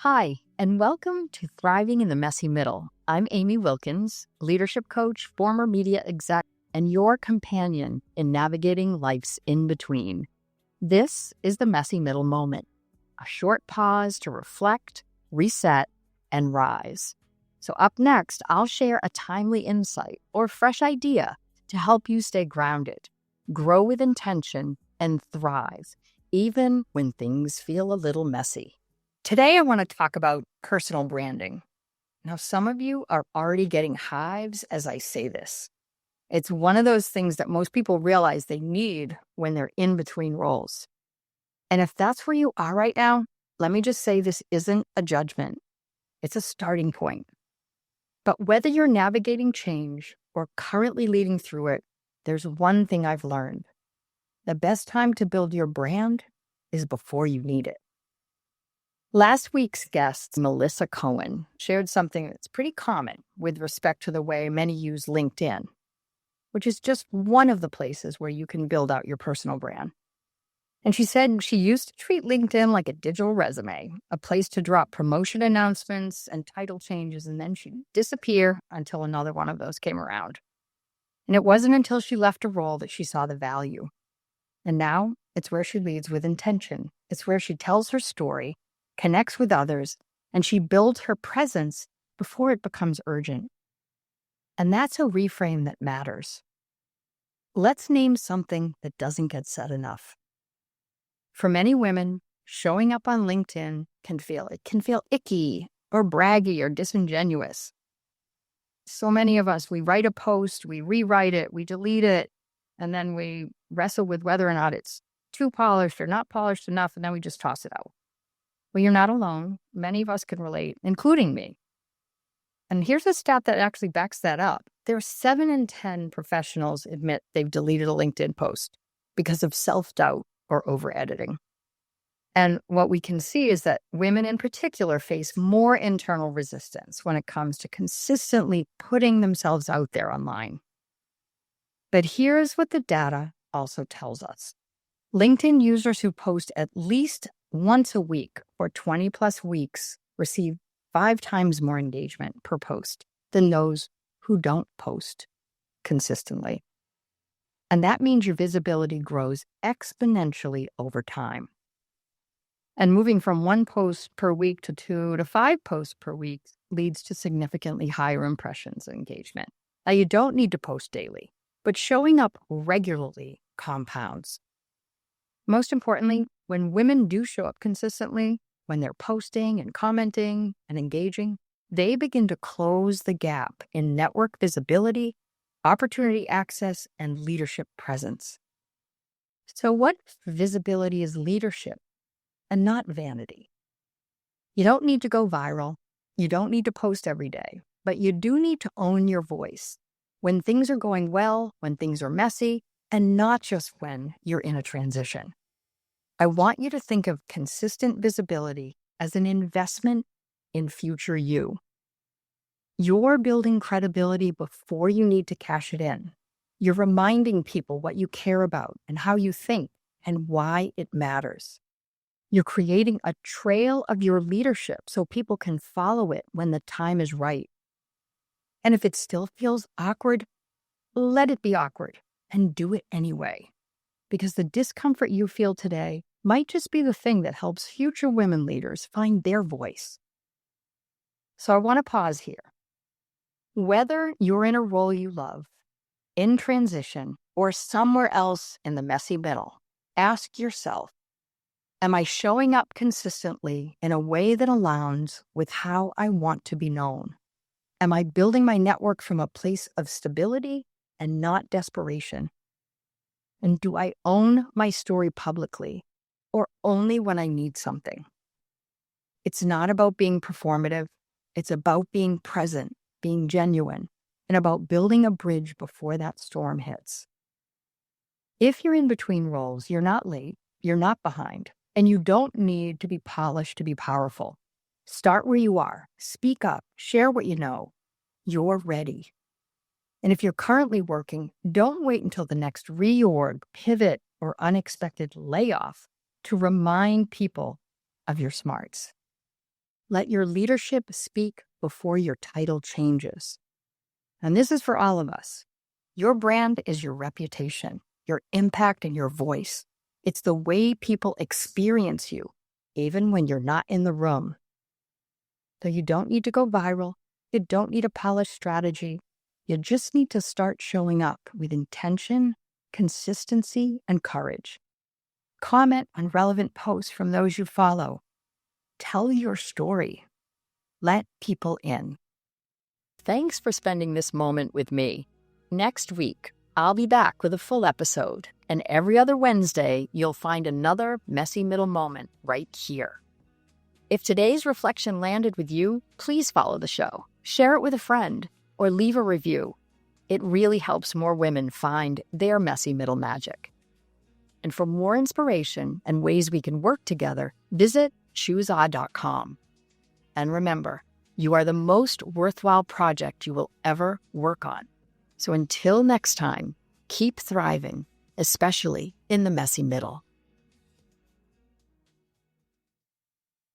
Hi, and welcome to Thriving in the Messy Middle. I'm Amy Wilkins, leadership coach, former media exec, and your companion in navigating life's in-between. This is the Messy Middle moment, a short pause to reflect, reset, and rise. So up next, I'll share a timely insight or fresh idea to help you stay grounded, grow with intention, and thrive, even when things feel a little messy. Today, I want to talk about personal branding. Now, some of you are already getting hives as I say this. It's one of those things that most people realize they need when they're in between roles. And if that's where you are right now, let me just say this isn't a judgment. It's a starting point. But whether you're navigating change or currently leading through it, there's one thing I've learned. The best time to build your brand is before you need it. Last week's guest, Melissa Cohen, shared something that's pretty common with respect to the way many use LinkedIn, which is just one of the places where you can build out your personal brand. And she said she used to treat LinkedIn like a digital resume, a place to drop promotion announcements and title changes, and then she'd disappear until another one of those came around. And it wasn't until she left a role that she saw the value. And now it's where she leads with intention. It's where she tells her story, connects with others, and she builds her presence before it becomes urgent. And that's a reframe that matters. Let's name something that doesn't get said enough. For many women, showing up on LinkedIn can feel icky or braggy or disingenuous. So many of us, we write a post, we rewrite it, we delete it, and then we wrestle with whether or not it's too polished or not polished enough, and then we just toss it out. Well, you're not alone. Many of us can relate, including me. And here's a stat that actually backs that up. There are 7 in 10 professionals admit they've deleted a LinkedIn post because of self-doubt or over-editing. And what we can see is that women in particular face more internal resistance when it comes to consistently putting themselves out there online. But here's what the data also tells us. LinkedIn users who post at least once a week for 20 plus weeks receive 5 times more engagement per post than those who don't post consistently. And that means your visibility grows exponentially over time. And moving from 1 post per week to 2 to 5 posts per week leads to significantly higher impressions and engagement. Now, you don't need to post daily, but showing up regularly compounds. Most importantly, when women do show up consistently, when they're posting and commenting and engaging, they begin to close the gap in network visibility, opportunity access, and leadership presence. So what if visibility is leadership and not vanity? You don't need to go viral. You don't need to post every day, but you do need to own your voice when things are going well, when things are messy, and not just when you're in a transition. I want you to think of consistent visibility as an investment in future you. You're building credibility before you need to cash it in. You're reminding people what you care about and how you think and why it matters. You're creating a trail of your leadership so people can follow it when the time is right. And if it still feels awkward, let it be awkward and do it anyway. Because the discomfort you feel today might just be the thing that helps future women leaders find their voice. So I want to pause here. Whether you're in a role you love, in transition, or somewhere else in the messy middle, ask yourself, am I showing up consistently in a way that aligns with how I want to be known? Am I building my network from a place of stability and not desperation? And do I own my story publicly or only when I need something? It's not about being performative. It's about being present, being genuine, and about building a bridge before that storm hits. If you're in between roles, you're not late, you're not behind, and you don't need to be polished to be powerful. Start where you are, speak up, share what you know. You're ready. And if you're currently working, don't wait until the next reorg, pivot, or unexpected layoff to remind people of your smarts. Let your leadership speak before your title changes. And this is for all of us. Your brand is your reputation, your impact, and your voice. It's the way people experience you, even when you're not in the room. So you don't need to go viral. You don't need a polished strategy. You just need to start showing up with intention, consistency, and courage. Comment on relevant posts from those you follow. Tell your story. Let people in. Thanks for spending this moment with me. Next week, I'll be back with a full episode, and every other Wednesday, you'll find another messy middle moment right here. If today's reflection landed with you, please follow the show, share it with a friend, or leave a review. It really helps more women find their messy middle magic. And for more inspiration and ways we can work together, visit chooseah.com. And remember, you are the most worthwhile project you will ever work on. So until next time, keep thriving, especially in the messy middle.